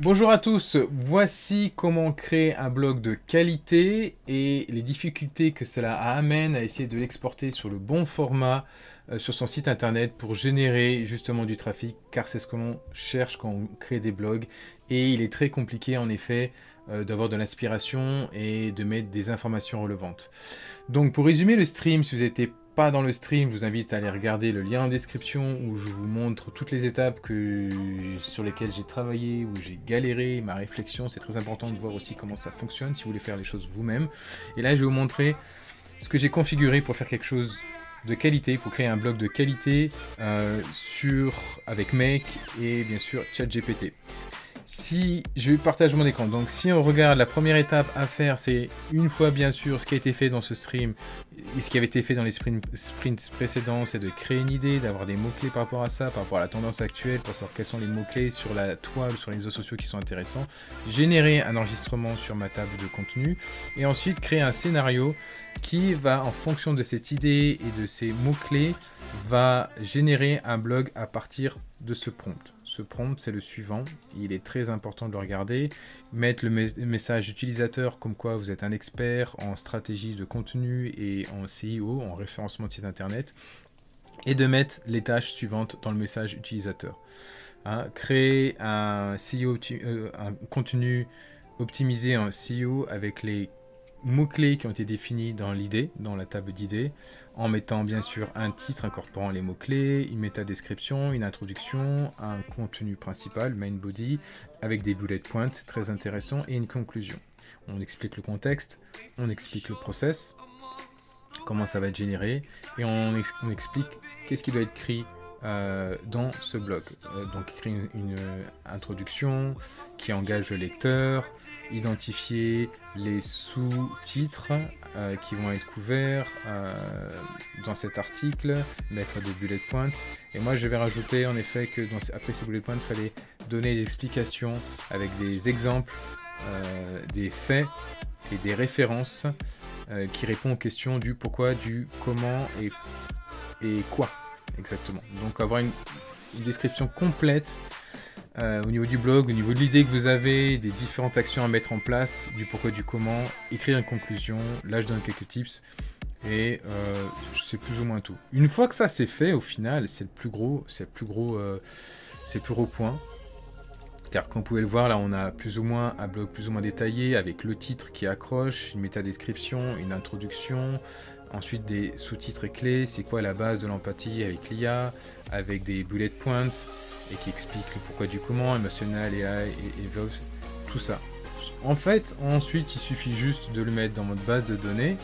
Bonjour à tous, voici comment créer un blog de qualité et les difficultés que cela amène à essayer de l'exporter sur le bon format sur son site internet pour générer justement du trafic, car c'est ce que l'on cherche quand on crée des blogs. Et il est très compliqué en effet d'avoir de l'inspiration et de mettre des informations relevantes. Donc pour résumer le stream, si vous n'êtes pas dans le stream, je vous invite à aller regarder le lien en description où je vous montre toutes les étapes sur lesquelles j'ai travaillé, où j'ai galéré, ma réflexion. C'est très important de voir aussi comment ça fonctionne si vous voulez faire les choses vous-même. Et là, je vais vous montrer ce que j'ai configuré pour faire quelque chose de qualité, pour créer un blog de qualité avec Make et bien sûr ChatGPT. Si je partage mon écran, donc si on regarde, la première étape à faire, c'est une fois bien sûr ce qui a été fait dans ce stream et ce qui avait été fait dans les sprints précédents, c'est de créer une idée, d'avoir des mots-clés par rapport à ça, par rapport à la tendance actuelle, pour savoir quels sont les mots-clés sur la toile, sur les réseaux sociaux qui sont intéressants, générer un enregistrement sur ma table de contenu et ensuite créer un scénario qui va, en fonction de cette idée et de ces mots-clés, va générer un blog à partir de ce prompt. Ce prompt, c'est le suivant. Il est très important de le regarder. Mettre le message utilisateur comme quoi vous êtes un expert en stratégie de contenu et en SEO, en référencement de site internet. Et de mettre les tâches suivantes dans le message utilisateur. Créer un contenu optimisé en SEO avec les mots-clés qui ont été définis dans l'idée, dans la table d'idées, en mettant bien sûr un titre incorporant les mots-clés, une métadescription, une introduction, un contenu principal, main body, avec des bullet points très intéressants et une conclusion. On explique le contexte, on explique le process, comment ça va être généré, et on explique qu'est-ce qui doit être écrit dans ce blog. Donc écrire une introduction qui engage le lecteur, identifier les sous-titres qui vont être couverts dans cet article, mettre des bullet points. Et moi je vais rajouter en effet que après ces bullet points, il fallait donner des explications avec des exemples, des faits et des références qui répondent aux questions du pourquoi, du comment et quoi. Exactement. Donc avoir une description complète au niveau du blog, au niveau de l'idée que vous avez, des différentes actions à mettre en place, du pourquoi, du comment, écrire une conclusion. Là, je donne quelques tips et c'est plus ou moins tout. Une fois que ça c'est fait, au final, c'est le plus gros point. Car comme vous pouvez le voir, là, on a plus ou moins un blog plus ou moins détaillé avec le titre qui accroche, une métadescription, une introduction. Ensuite, des sous-titres clés, c'est quoi la base de l'empathie avec l'IA, avec des bullet points, et qui explique le pourquoi du comment, émotionnel, AI, et tout ça. En fait, ensuite, il suffit juste de le mettre dans votre base de données,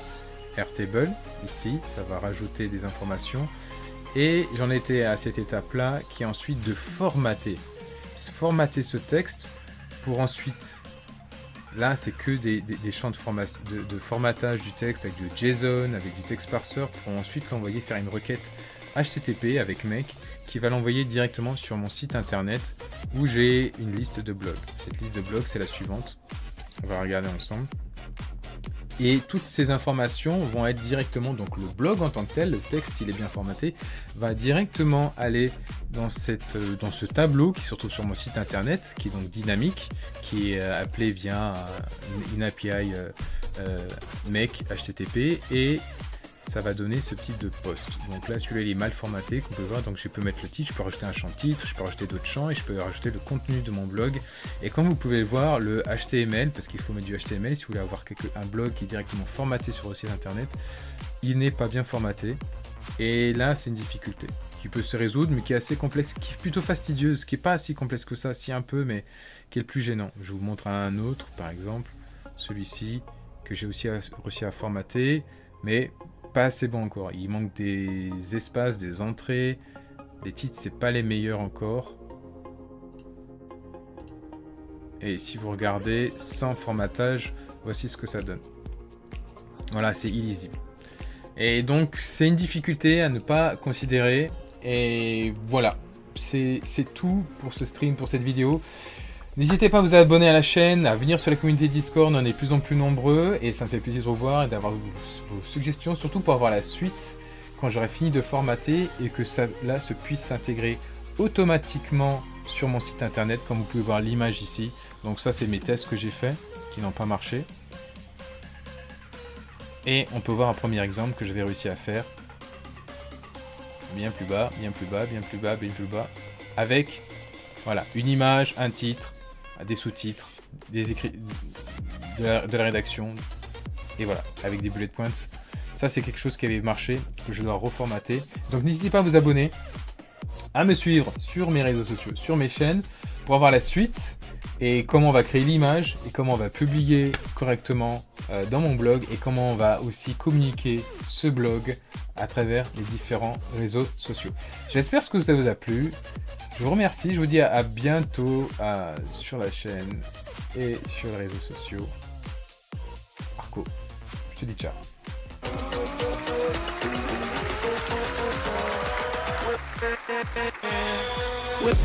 Airtable, ici, ça va rajouter des informations, et j'en étais à cette étape-là, qui est ensuite de formater ce texte, pour ensuite... Là, c'est que des champs de formatage du texte avec du JSON, avec du text parser, pour ensuite l'envoyer faire une requête HTTP avec Make qui va l'envoyer directement sur mon site internet où j'ai une liste de blogs. Cette liste de blogs, c'est la suivante. On va regarder ensemble. Et toutes ces informations vont être directement, donc le blog en tant que tel, le texte s'il est bien formaté, va directement aller dans ce tableau qui se retrouve sur mon site internet, qui est donc dynamique, qui est appelé via une API Make HTTP, et ça va donner ce type de post. Donc là, celui-là, il est mal formaté, qu'on peut voir. Donc je peux mettre le titre, je peux rajouter un champ titre, je peux rajouter d'autres champs et je peux rajouter le contenu de mon blog. Et comme vous pouvez le voir, le HTML, parce qu'il faut mettre du HTML si vous voulez avoir un blog qui est directement formaté sur votre site internet, il n'est pas bien formaté. Et là, c'est une difficulté qui peut se résoudre, mais qui est assez complexe, qui est plutôt fastidieuse, qui n'est pas si complexe que ça, si un peu, mais qui est le plus gênant. Je vous montre un autre, par exemple, celui-ci, que j'ai aussi réussi à formater, mais pas assez bon encore. Il manque des espaces, des entrées. Les titres, c'est pas les meilleurs encore. Et si vous regardez sans formatage, voici ce que ça donne. Voilà, c'est illisible. Et donc, c'est une difficulté à ne pas considérer. Et voilà, c'est tout pour ce stream, pour cette vidéo. N'hésitez pas à vous abonner à la chaîne, à venir sur la communauté Discord, on est de plus en plus nombreux et ça me fait plaisir de vous voir et d'avoir vos suggestions, surtout pour avoir la suite quand j'aurai fini de formater et que ça là se puisse s'intégrer automatiquement sur mon site internet, comme vous pouvez voir l'image ici. Donc ça, c'est mes tests que j'ai fait, qui n'ont pas marché. Et on peut voir un premier exemple que j'avais réussi à faire. Bien plus bas, bien plus bas, bien plus bas, bien plus bas. Avec, voilà, une image, un titre, des sous-titres, des écrits, de la rédaction. Et voilà, avec des bullet points. Ça, c'est quelque chose qui avait marché, que je dois reformater. Donc n'hésitez pas à vous abonner, à me suivre sur mes réseaux sociaux, sur mes chaînes, pour avoir la suite et comment on va créer l'image et comment on va publier correctement dans mon blog et comment on va aussi communiquer ce blog à travers les différents réseaux sociaux. J'espère que ça vous a plu. Je vous remercie, je vous dis à bientôt sur la chaîne et sur les réseaux sociaux. Marco, je te dis ciao. With